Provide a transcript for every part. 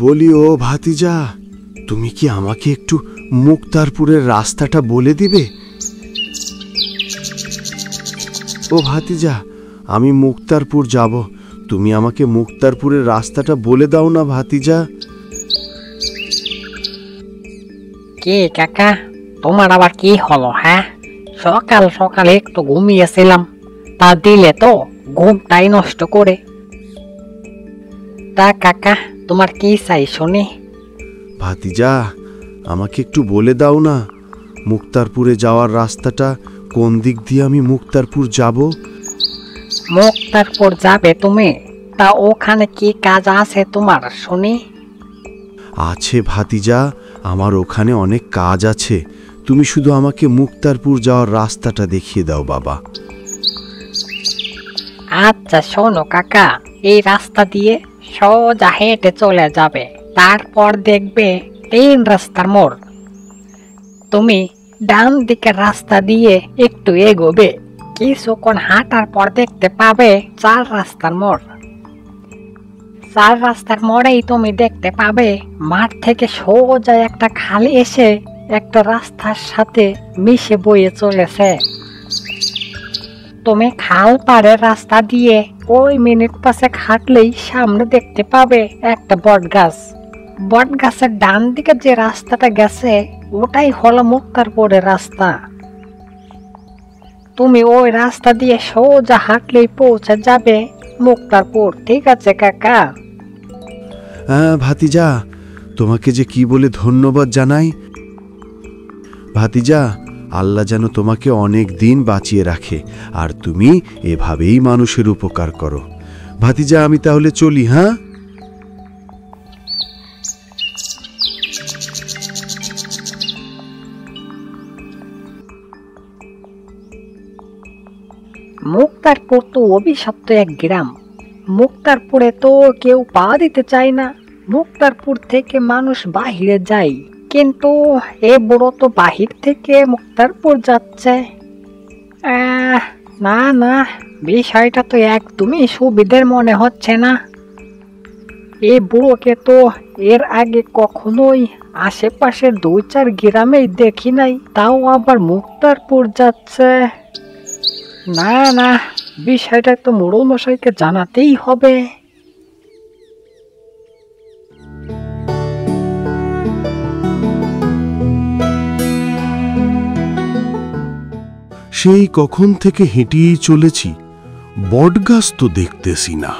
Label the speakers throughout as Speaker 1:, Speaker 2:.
Speaker 1: বলি ও ভাতিজা, তুমি কি আমাকে একটু মুক্তারপুরের রাস্তাটা বলে দিবে? ও ভাতিজা, আমি মুক্তারপুর যাব, তুমি আমাকে মুক্তারপুরের রাস্তাটা বলে দাও না ভাতিজা।
Speaker 2: কে কাকা, তোমার আবার কি হলো? হ্যাঁ, সকাল সকালে একটু ঘুমিয়েছিলাম, তা দিলে তো ঘুমটাই নষ্ট করে। তা কাকা, তোমার কি চাই শুনি?
Speaker 1: ভাতিজা, আমাকে একটু বলে দাও না, মুক্তারপুরে যাওয়ার রাস্তাটা কোন দিক দিয়ে আমি মুক্তারপুর যাব?
Speaker 2: মুক্তারপুর যাবে তুমি? তা ওখানে কি কাজ আছে তোমার শুনি?
Speaker 1: আছে ভাতিজা, আমার ওখানে অনেক কাজ আছে, তুমি শুধু আমাকে মুক্তারপুর যাওয়ার রাস্তাটা দেখিয়ে দাও বাবা।
Speaker 2: আচ্ছা শোনো কাকা, এই রাস্তা দিয়ে সোজা হেঁটে চলে যাবে, তারপর দেখবে 3 রাস্তার মোড়। তুমি ডান দিকের রাস্তা দিয়ে একটু এগোবে, কিছুক্ষণ হাঁটার পর দেখতে পাবে 4 রাস্তার মোড়। 4 রাস্তার মোড়েই তুমি দেখতে পাবে মাঠ থেকে সোজা একটা খাল এসে একটা রাস্তার সাথে মিশে বয়ে চলেছে। তুমি খাল পাড়ের রাস্তা দিয়ে ওই মিনিট 5 হাঁটলেই সামনে দেখতে পাবে একটা বট গাছ। বট গাছের ডান দিকে যে রাস্তাটা গেছে ওটাই হলো মুক্তারপুরের রাস্তা। তুমি ওই রাস্তা দিয়ে সোজা হাঁটলেই পৌঁছে যাবে মুক্তারপুর। ঠিক আছে কাকা?
Speaker 1: হ্যাঁ ভাতিজা, তোমাকে যে কি বলে ধন্যবাদ জানাই। ভাতিজা, আল্লাহ যেন তোমাকে অনেক দিন বাঁচিয়ে রাখে, আর তুমি এভাবেই মানুষের উপকার করো। ভাতিজা, আমি তাহলে চলি। হ্যাঁ,
Speaker 2: মুক্তারপুর তো অভিশপ্ত এক গ্রাম। মুক্তারপুরে তো কেউ পা দিতে চায় না। মুক্তারপুর থেকে মানুষ বাহিরে যায়, কিন্তু এ বুড়ো তো বাহির থেকে মুক্তারপুর যাচ্ছে। না না, বিষয়টা তো একদমই সুবিধের মনে হচ্ছে না। এই বুড়োকে তো এর আগে কখনোই আশেপাশে 2-4 গ্রামেই দেখি নাই, তাও আবার মুক্তারপুর যাচ্ছে। না না, বিষয়টা তো মোড়ল মশাইকে জানাতেই হবে।
Speaker 1: সেই কখন থেকে হেঁটেই চলেছি, বটগাছ তো দেখতেছি না।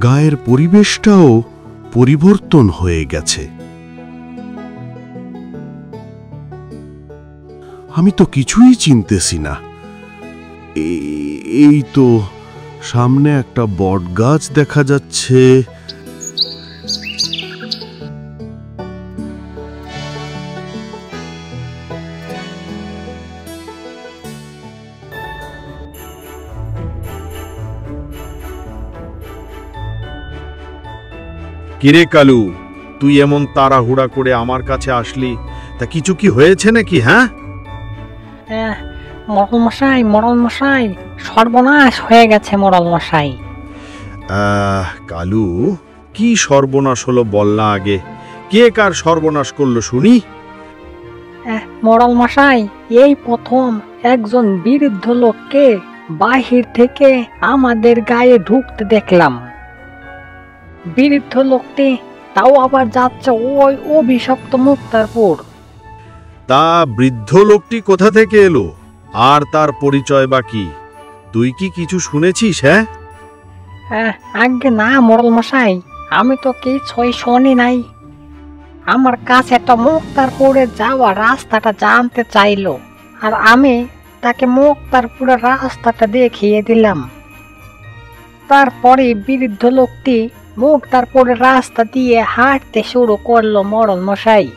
Speaker 1: গায়ের পরিবেশটাও পরিবর্তন হয়ে গেছে। আমি তো কিছুই চিনতেছি না। এই তো সামনে একটা বটগাছ দেখা যাচ্ছে।
Speaker 3: কিরে কালু, তুই এমন তাড়াহুড়া করে আমার কাছে আসলি, তা কিছু কি হয়েছে নাকি? হ্যাঁ,
Speaker 2: মোড়ল মশাই, মোড়ল মশাই, সর্বনাশ হয়ে গেছে মোড়ল মশাই।
Speaker 3: কালু, কি সর্বনাশ হলো বল না আগে। কে কার সর্বনাশ করলো শুনি?
Speaker 2: মোড়ল মশাই, এই প্রথম একজন বৃদ্ধ লোককে বাহির থেকে আমাদের গায়ে ঢুকতে দেখলাম। বৃদ্ধ লোকটি তাও আবার যাচ্ছে ওই অভিশপ্ত মুক্তারপুর।
Speaker 3: তা বৃদ্ধ লোকটি কোথা থেকে এলো, আর তার পরিচয় বা কি? তুই কি কিছু শুনেছিস?
Speaker 2: আগে না মোড়ল মশাই, আমি তো কিছুই শুনি নাই। আমার কাছে একটা মুক্তারপুরে যাওয়ার রাস্তাটা জানতে চাইলো, আর আমি তাকে মুক্তারপুরের রাস্তাটা দেখিয়ে দিলাম। তারপরে বৃদ্ধ লোকটি মুক্তারপুরের রাস্তা দিয়ে হাঁটতে শুরু করলো মোড়ল মশাই।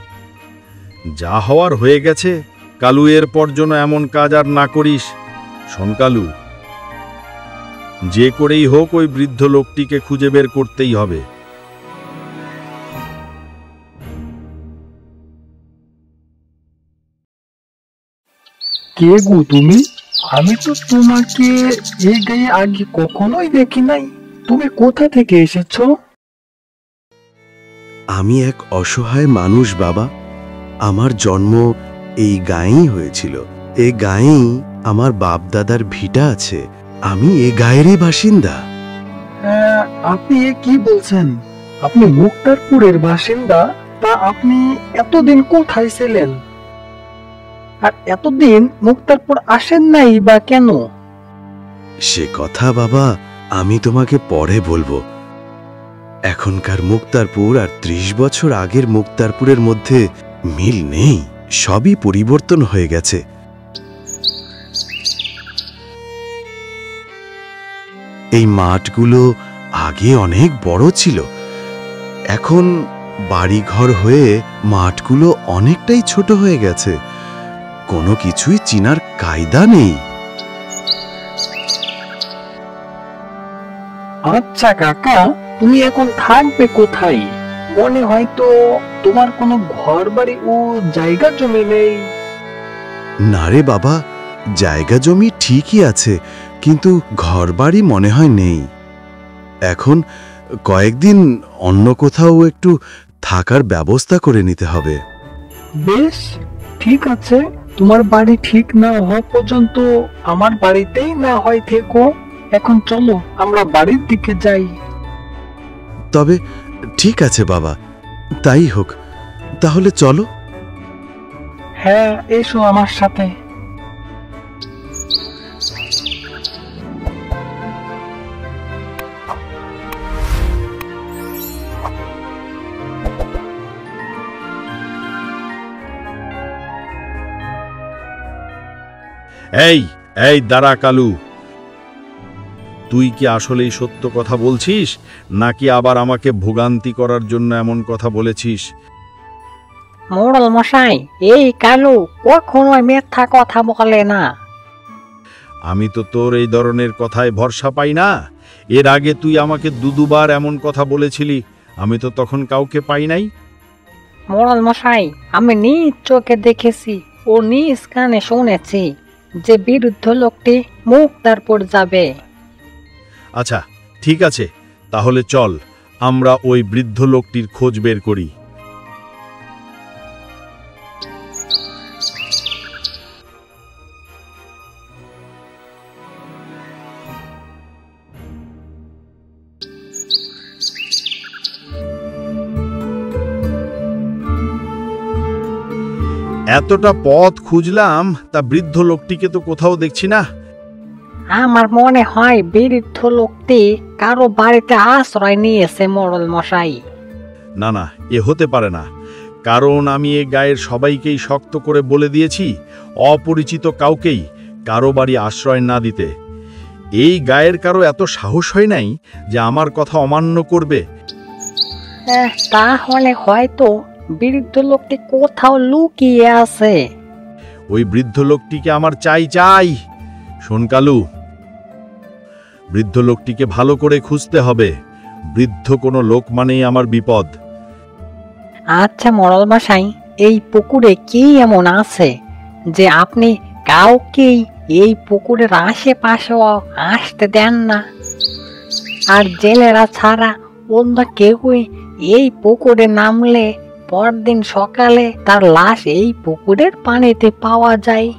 Speaker 3: যা হওয়ার হয়ে গেছে কালু, এরপর যেন এমন কাজ আর না করিস। শোন কালু, যে করেই হোক ওই বৃদ্ধ লোকটিকে খুঁজে বের করতেই হবে।
Speaker 4: কে গো তুমি? আমি তো তোমাকে এই গায়ে আগে কখনোই দেখি নাই। তুমি কোথা থেকে এসেছো?
Speaker 1: আমি এক অসহায় মানুষ বাবা। আমার জন্ম এই গাঁয়েই হয়েছিল। এই গাঁয়েই আমার বাপ দাদার ভিটা আছে। আমি এ গাঁয়েরই বাসিন্দা।
Speaker 4: আপনি এ কি বলছেন? আপনি মুক্তারপুরের বাসিন্দা? তা আপনি এতদিন কোথায় ছিলেন? আর এতদিন মুক্তারপুর আসেন নাই বা কেন?
Speaker 1: সে কথা বাবা আমি তোমাকে পরে বলবো। এখনকার মুক্তারপুর আর ৩০ বছর আগের মুক্তারপুরের মধ্যে মিল নেই। সবই পরিবর্তন হয়ে গেছে। এই মাঠগুলো আগে অনেক বড় ছিল। এখন বাড়িঘর হয়ে মাঠগুলো অনেকটাই ছোট হয়ে গেছে। কোনো কিছুই চিনার কায়দা নেই।
Speaker 4: আচ্ছা কাকা, তুমি এখন থাকবে কোথায়? মনে হয় তো তোমার কোনো ঘর বাড়ি ও জায়গা জমি নেই।
Speaker 1: না রে বাবা, জায়গা জমি ঠিকই আছে, কিন্তু ঘরবাড়ি মনে হয় নেই। এখন কয়েকদিন অন্য কোথাও একটু থাকার ব্যবস্থা করে নিতে হবে।
Speaker 4: বেশ, ঠিক আছে। তোমার বাড়ি ঠিক না হওয়া পর্যন্ত আমার বাড়িতেই না হয় থেকো। এখন চলো আমরা বাড়ির দিকে যাই।
Speaker 1: তবে ঠিক আছে বাবা, তাই হোক। তাহলে চলো।
Speaker 4: হ্যাঁ, এসো আমার সাথে।
Speaker 3: এই এই দাঁড়া কালু, তুই কি আসলেই সত্য কথা বলছিস, নাকি আবার আমাকে ভোগান্তি করার জন্য এমন কথা বলেছিস?
Speaker 2: মোড়ল মশাই, এই কালু কখনোই মিথ্যা কথা বলে না।
Speaker 3: আমি তো তোর এই ধরনের কথায় ভরসা পাই না। এর আগে তুই আমাকে দুবার এমন কথা বলেছিলি, আমি তো তখন কাউকে পাই নাই।
Speaker 2: মোড়ল মশাই, আমি নিজ চোখে দেখেছি ও নিজ কানে শুনেছি যে বিরুদ্ধ লোকটি মুক্তারপুর যাবে।
Speaker 3: আচ্ছা ঠিক আছে, তাহলে চল আমরা ওই বৃদ্ধ লোকটির খোঁজ বের করি। এতটা পথ খুঁজলাম, তা বৃদ্ধ লোকটিকে তো কোথাও দেখছি না।
Speaker 2: আমার মনে হয় বিরুদ্ধ লোকটি কারো বাড়িতে আশ্রয় নিয়েছে মোড়ল মশাই।
Speaker 3: না না, এ হতে পারে না, কারণ আমি এ গায়ের সবাইকেই শক্ত করে বলে দিয়েছি অপরিচিত কাউকেই কারো বাড়ি আশ্রয় না দিতে। এই গায়ের কারো এত সাহস হয় নাই যে আমার কথা অমান্য করবে।
Speaker 2: তাহলে হয়তো বিরুদ্ধ লোকটি কোথাও লুকিয়ে আছে।
Speaker 3: ওই বৃদ্ধ লোকটিকে আমার চাই চাই। শোন কালু, বৃদ্ধ লোকটিকে ভালো করে খুঁজতে হবে। বৃদ্ধ কোনো লোক মানেই আমার বিপদ।
Speaker 2: আচ্ছা মোড়ল মশাই, এই পুকুরে কি এমন আছে যে আপনি কাউকেই এই পুকুরের আশেপাশেও আসতে দেন না? আর জেলেরা ছাড়া অন্য কেউই এই পুকুরে নামলে পরদিন সকালে তার লাশ এই পুকুরের পানিতে পাওয়া যায়।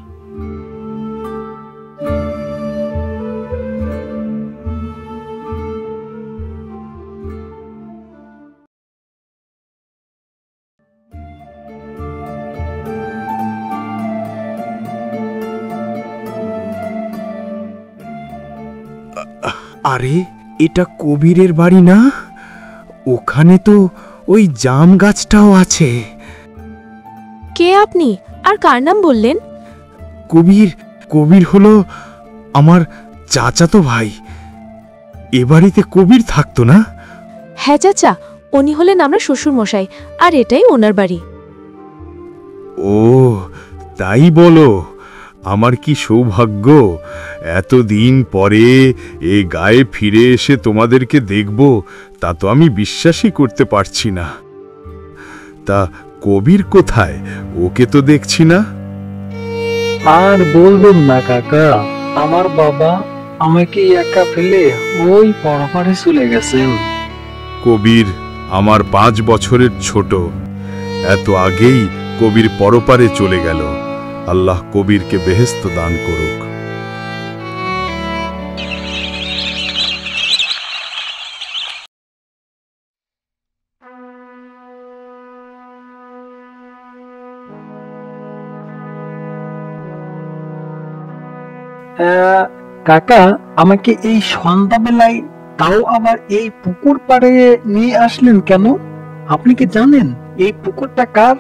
Speaker 5: আরে, এটা কবিরের বাড়ি না? ওখানে তো ওই জাম গাছটাও আছে।
Speaker 6: কে আপনি, আর কার নাম বললেন?
Speaker 5: কবির হলো আমার চাচাতো ভাই। এ বাড়িতে কবির থাকতো না?
Speaker 6: হ্যাঁ চাচা, উনি হলেন আমরা শ্বশুর মশাই, আর এটাই ওনার বাড়ি।
Speaker 5: ও তাই বলো। আমার কি সৌভাগ্য, এতদিন পরে এ গায়ে ফিরে এসে তোমাদেরকে দেখব, তা তো আমি বিশ্বাসই করতে পারছি না। তা কবির কোথায়? ওকে তো দেখছি না।
Speaker 4: আর বলবেন না কাকা, আমার বাবা আমাকে একা ফেলে ওই পরপারে চলে গেছেন।
Speaker 5: কবির আমার 5 বছরের ছোট, এত আগেই কবির পরপারে চলে গেল। আল্লাহ কবিরকে বেহেশত দান করুক।
Speaker 4: কাকা, আমাকে এই সন্ধ্যাবেলায়, তাও আবার এই পুকুর পাড়ে নিয়ে আসলেন কেন? আপনি কি জানেন এই পুকুরটা কার,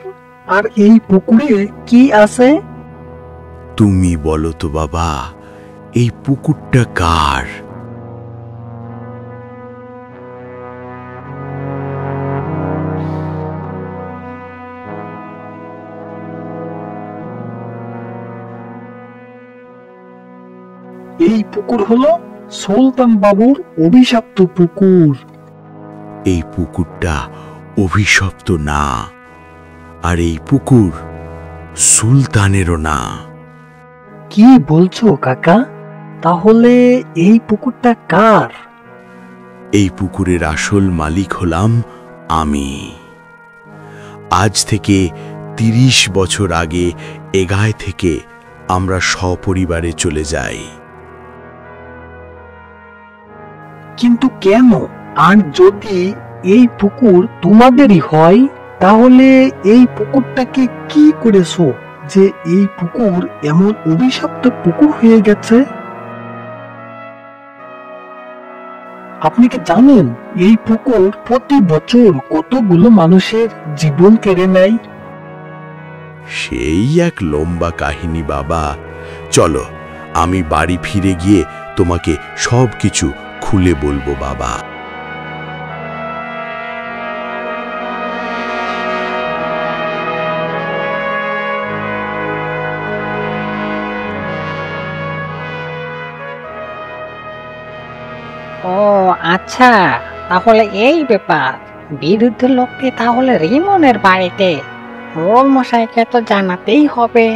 Speaker 4: আর এই পুকুরে কি আছে?
Speaker 1: তুমি বলো তো বাবা, এই পুকুরটা কার?
Speaker 4: এই পুকুর হলো সুলতান বাবুর অভিশপ্ত পুকুর।
Speaker 1: এই পুকুরটা অভিশপ্ত না, আর এই পুকুর সুলতানেরও না।
Speaker 4: কি বলছো কাকা? তাহলে এই পুকুরটা কার?
Speaker 1: এই পুকুরের আসল মালিক হলাম আমি। আজ থেকে 30 বছর আগে এ গায়ে থেকে আমরা সপরিবারে চলে যাই।
Speaker 4: কিন্তু কেন? আর যদি এই পুকুর তোমাদেরই হয়, তাহলে এই পুকুরটাকে কি করেছো যে এই পুকুর এমন অভিশপ্ত পুকুর হয়ে গেছে? আপনি কি জানেন এই পুকুর প্রতি বছর কতগুলো মানুষের জীবন কেড়ে নেয়?
Speaker 1: সেই এক লম্বা কাহিনী বাবা। চলো, আমি বাড়ি ফিরে গিয়ে তোমাকে সবকিছু খুলে বলবো বাবা।
Speaker 2: ও আচ্ছা, তাহলে এই ব্যাপার। বিরুদ্ধ লোকটি তাহলে রিমনের বাড়িতে। মোড়ল মশাইকে তো জানাতেই হবে।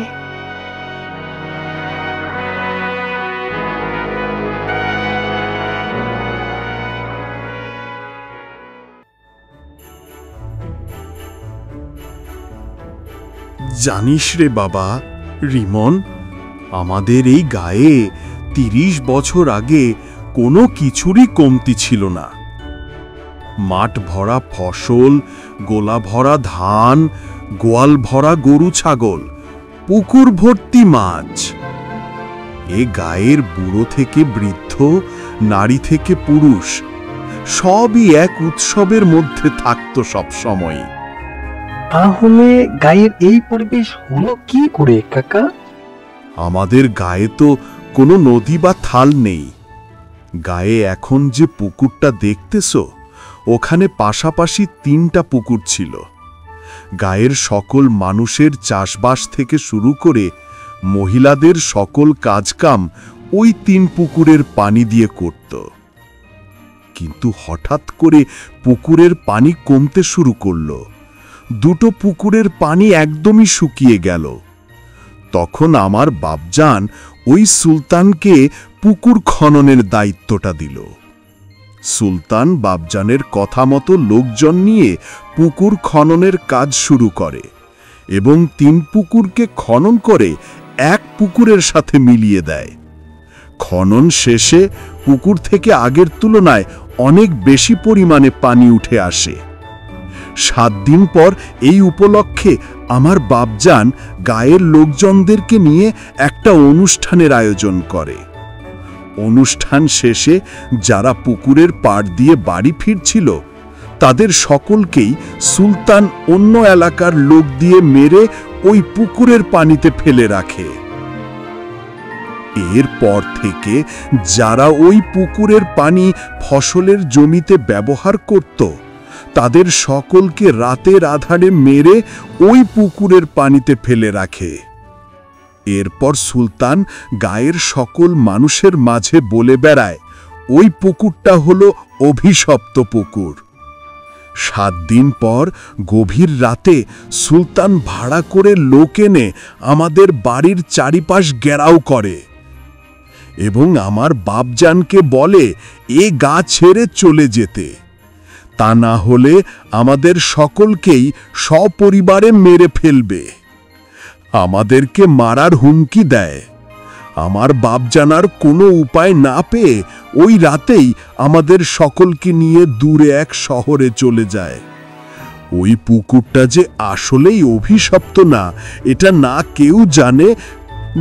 Speaker 3: জানিস রে বাবা, রিমন, আমাদের এই গায়ে 30 বছর আগে কোনো কিছুরই কমতি ছিল না। মাঠ ভরা ফসল, গোলা ভরা ধান, গোয়াল ভরা গরু ছাগল, পুকুর ভর্তি মাছ। এ গায়ের বুড়ো থেকে বৃদ্ধ, নারী থেকে পুরুষ, সবই এক উৎসবের মধ্যে থাকতো সব সময়।
Speaker 4: তাহলে গায়ের এই পরিবেশ হলো কি করে কাকা?
Speaker 3: আমাদের গায়ে তো কোনো নদী বা খাল নেই। গায়ে এখন যে পুকুরটা দেখতেছো, ওখানে পাশাপাশি 3টা পুকুর ছিল। গায়ের সকল মানুষের চাষবাস থেকে শুরু করে মহিলাদের সকল কাজকাম ওই 3 পুকুরের পানি দিয়ে করত। কিন্তু হঠাৎ করে পুকুরের পানি কমতে শুরু করলো। 2টো পুকুরের পানি একদমই শুকিয়ে গেল। তখন আমার বাপজান ওই সুলতানকে পুকুর খননের দায়িত্বটা দিল। সুলতান বাপজানের কথা মতো লোকজন নিয়ে পুকুর খননের কাজ শুরু করে এবং 3 পুকুরকে খনন করে এক পুকুরের সাথে মিলিয়ে দেয়। খনন শেষে পুকুর থেকে আগের তুলনায় অনেক বেশি পরিমাণে পানি উঠে আসে। 7 দিন পর এই উপলক্ষে আমার বাপজান গায়ের লোকজনদেরকে নিয়ে একটা অনুষ্ঠানের আয়োজন করে। অনুষ্ঠান শেষে যারা পুকুরের পাড় দিয়ে বাড়ি ফিরছিল, তাদের সকলকেই সুলতান অন্য এলাকার লোক দিয়ে মেরে ওই পুকুরের পানিতে ফেলে রাখে। এরপর থেকে যারা ওই পুকুরের পানি ফসলের জমিতে ব্যবহার করত, তাদের সকলকে রাতের আধারে মেরে ওই পুকুরের পানিতে ফেলে রাখে। এরপর সুলতান গায়ের সকল মানুষের মাঝে বলে বেড়ায়, ওই পুকুরটা হলো অভিশপ্ত পুকুর। 7 দিন পর গভীর রাতে সুলতান ভাড়া করে লোক এনে আমাদের বাড়ির চারিপাশ ঘেরাও করে এবং আমার বাপজানকে বলে এ গা ছেড়ে চলে যেতে।
Speaker 5: তা না হলে আমাদের সকলকেই সপরিবারে মেরে ফেলবে। আমাদেরকে মারার হুমকি দেয়। আমার বাপ জানার কোনো উপায় না পেয়ে ওই রাতেই আমাদের সকলকে নিয়ে দূরে এক শহরে চলে যায়। ওই পুকুরটা যে আসলেই অভিশপ্ত না, এটা না কেউ জানে,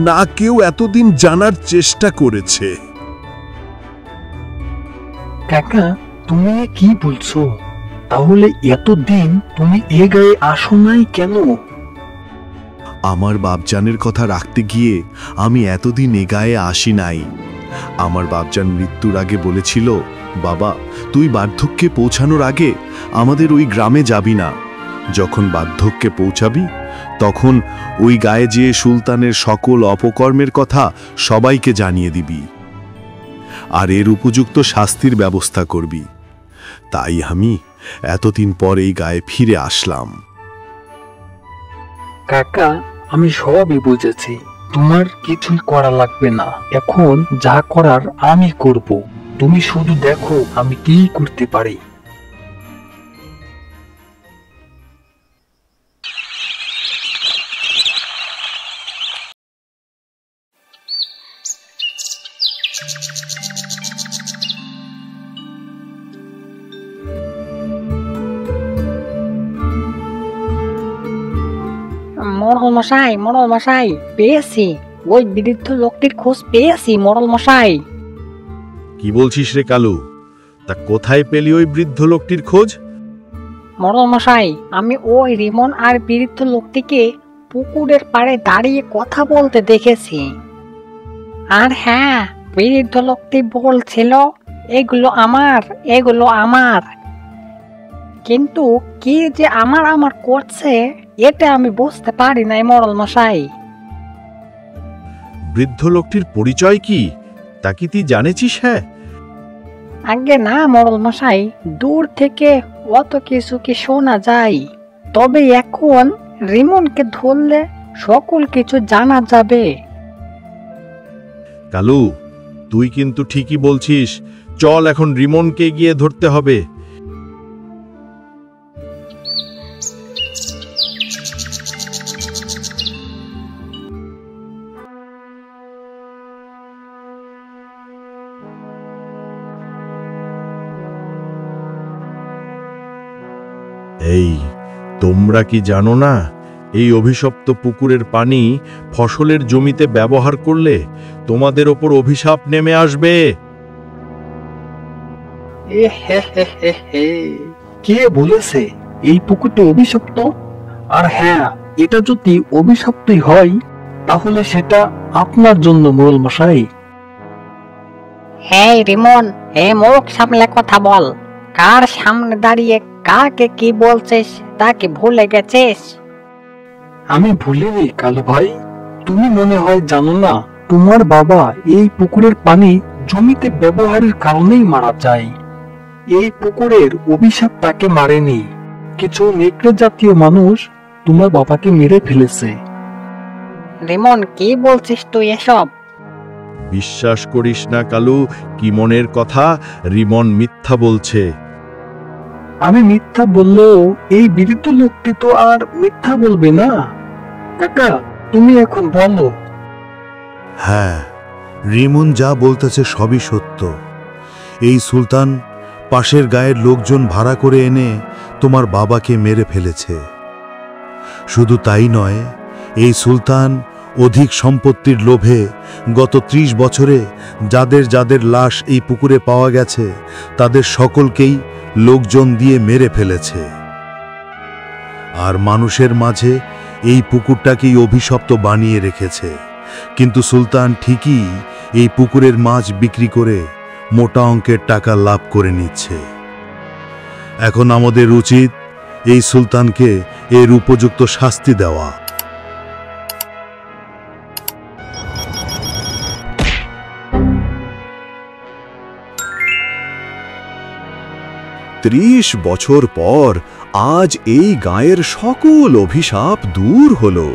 Speaker 5: না কেউ এতদিন জানার চেষ্টা করেছে।
Speaker 4: কাকা, তুমি কি বলছো? তাহলে এতদিন তুমি এ গায়ে আসো নাই কেন?
Speaker 1: আমার বাপজানের কথা রাখতে গিয়ে আমি এতদিন এ গায়ে আসি নাই। আমার বাপজান মৃত্যুর আগে বলেছিল, বাবা তুই বার্ধক্যে পৌঁছানোর আগে আমাদের ওই গ্রামে যাবি না। যখন বার্ধক্যে পৌঁছাবি তখন ওই গায়ে যেয়ে সুলতানের সকল অপকর্মের কথা সবাইকে জানিয়ে দিবি, আর এর উপযুক্ত শাস্তির ব্যবস্থা করবি। তাই আমি এতদিন পর এই গায়ে ফিরে আসলাম।
Speaker 4: কাকা, আমি সবই বুঝেছি। তোমার কিছুই করা লাগবে না। এখন যা করার আমি করব। তুমি শুধু দেখো আমি কি করতে পারি।
Speaker 2: মোড়ল মশাই, মোড়ল মশাই, পেয়েছি। ওই বৃদ্ধ লোকটির খোঁজ পেয়েছি মোড়ল মশাই।
Speaker 3: কি বলছিস রে কালু? তা কোথায় পেলি ওই বৃদ্ধ লোকটির খোঁজ?
Speaker 2: মোড়ল মশাই, আমি ওই রিমন আর বৃদ্ধ লোকটিকে পুকুরের পাড়ে দাঁড়িয়ে কথা বলতে দেখেছি। আর হ্যাঁ, বৃদ্ধ লোকটি বলছিল এগুলো আমার, এগুলো আমার। কিন্তু কি যে আমার আমার করছে এটা আমি বুঝতে পারি নাই মোড়ল মশাই।
Speaker 3: বৃদ্ধ লোকটির পরিচয় কি, তা কি তুই জানেছিস? হ্যাঁ,
Speaker 2: আগে না মোড়ল মশাই, দূর থেকে অত কিছু কি শোনা যায়। তবে এখন রিমনকে ধরলে সকল কিছু জানা যাবে।
Speaker 3: কালু তুই কিন্তু ঠিকই বলছিস। চল এখন রিমনকে গিয়ে ধরতে হবে। এই তোমরা কি জানো না, এই অভিশপ্ত পুকুরের পানি ফসলের জমিতে ব্যবহার করলে তোমাদের ওপর অভিশাপ নেমে আসবে।
Speaker 4: কে বলেছে এই পুকুরটা অভিশপ্ত? আর হ্যাঁ, এটা যদি অভিশপ্তই হয় তাহলে সেটা আপনার জন্য মোড়ল মশাই।
Speaker 2: এই রিমন, মুখ সামলে কথা বল। কার সামনে দাঁড়িয়ে কাকে কি বলছিস তা কি ভুলে গেছিস?
Speaker 4: আমি ভুলিনি কালু ভাই। তুমি মনে হয় জানো না, তোমার বাবা এই পুকুরের পানি জমিতে ব্যবহারের কারণেই মারা যায়। এই পুকুরের অভিশাপ তাকে মারেনি। কিছু নেকড়ে জাতীয় মানুষ তোমার বাবাকে মেরে ফেলেছে।
Speaker 2: রিমন, কি বলছিস তুই এসব?
Speaker 3: বিশ্বাস করিস না কালু, কি মনের কথা। রিমন মিথ্যা বলছে।
Speaker 4: আমি মিথ্যা বললেও এই বৃদ্ধ লোকটি তো আর মিথ্যা বলবে না। কাকা, তুমি এখন বলো।
Speaker 5: হ্যাঁ, রিমন যা বলতেছে সবই সত্য। এই সুলতান পাশের গায়ের লোকজন ভাড়া করে এনে তোমার বাবাকে মেরে ফেলেছে। শুধু তাই নয়, এই সুলতান অধিক সম্পত্তির লোভে গত ৩০ বছরে যাদের যাদের লাশ এই পুকুরে পাওয়া গেছে তাদের সকলকেই লোকজন দিয়ে মেরে ফেলেছে। আর মানুষের মাঝে এই পুকুরটাকেই অভিশপ্ত বানিয়ে রেখেছে। কিন্তু সুলতান ঠিকই এই পুকুরের মাছ বিক্রি করে মোটা অঙ্কের টাকা লাভ করে নিচ্ছে। এখন আমাদের উচিত এই সুলতানকে এর উপযুক্ত শাস্তি দেওয়া।
Speaker 1: ত্রিশ বছর পর আজ এই গায়ের সকল অভিশাপ দূর হলো।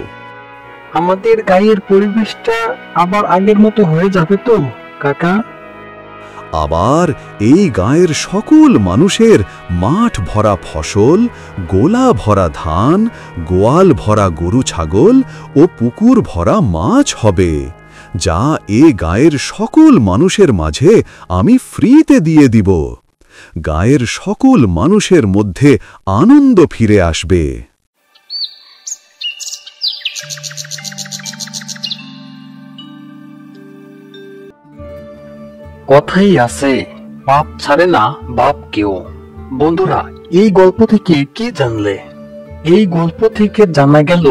Speaker 4: আমাদের গায়ের পরিবেশটা আবার আগের মতো হয়ে যাবে তো কাকা?
Speaker 1: আবার এই গাঁয়ের সকল মানুষের মাঠ ভরা ফসল, গোলা ভরা ধান, গোয়াল ভরা গরু ছাগল ও পুকুর ভরা মাছ হবে, যা এ গাঁয়ের সকল মানুষের মাঝে আমি ফ্রিতে দিয়ে দিব। গাঁয়ের সকল মানুষের মধ্যে আনন্দ ফিরে আসবে।
Speaker 4: কথাই আছে, পাপ ছাড়ে না বাপ কেউ। বন্ধুরা, এই গল্প থেকে কি জানলে? এই গল্প থেকে জানা গেল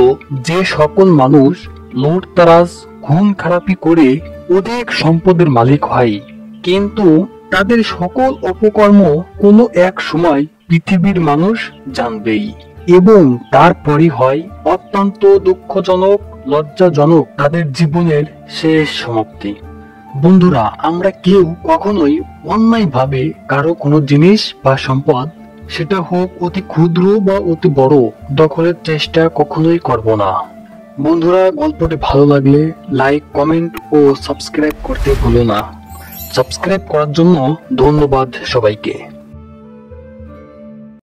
Speaker 4: যে সকল মানুষ লুটতরাজ, খুন খারাপি করে অধিক সম্পদের মালিক হয়, কিন্তু তাদের সকল অপকর্ম কোনো এক সময় পৃথিবীর মানুষ জানবেই, এবং তারপরই হয় অত্যন্ত দুঃখজনক, লজ্জাজনক তাদের জীবনের শেষ সমাপ্তি। বন্ধুরা, আমরা কেউ কখনোই অন্যায়ভাবে কারো কোনো জিনিস বা সম্পদ, সেটা হোক অতি ক্ষুদ্র বা অতি বড়, দখলের চেষ্টা কখনোই করব না। বন্ধুরা, গল্পটি ভালো লাগলে লাইক, কমেন্ট ও সাবস্ক্রাইব করতে ভুলো না। সাবস্ক্রাইব করার জন্য ধন্যবাদ সবাইকে।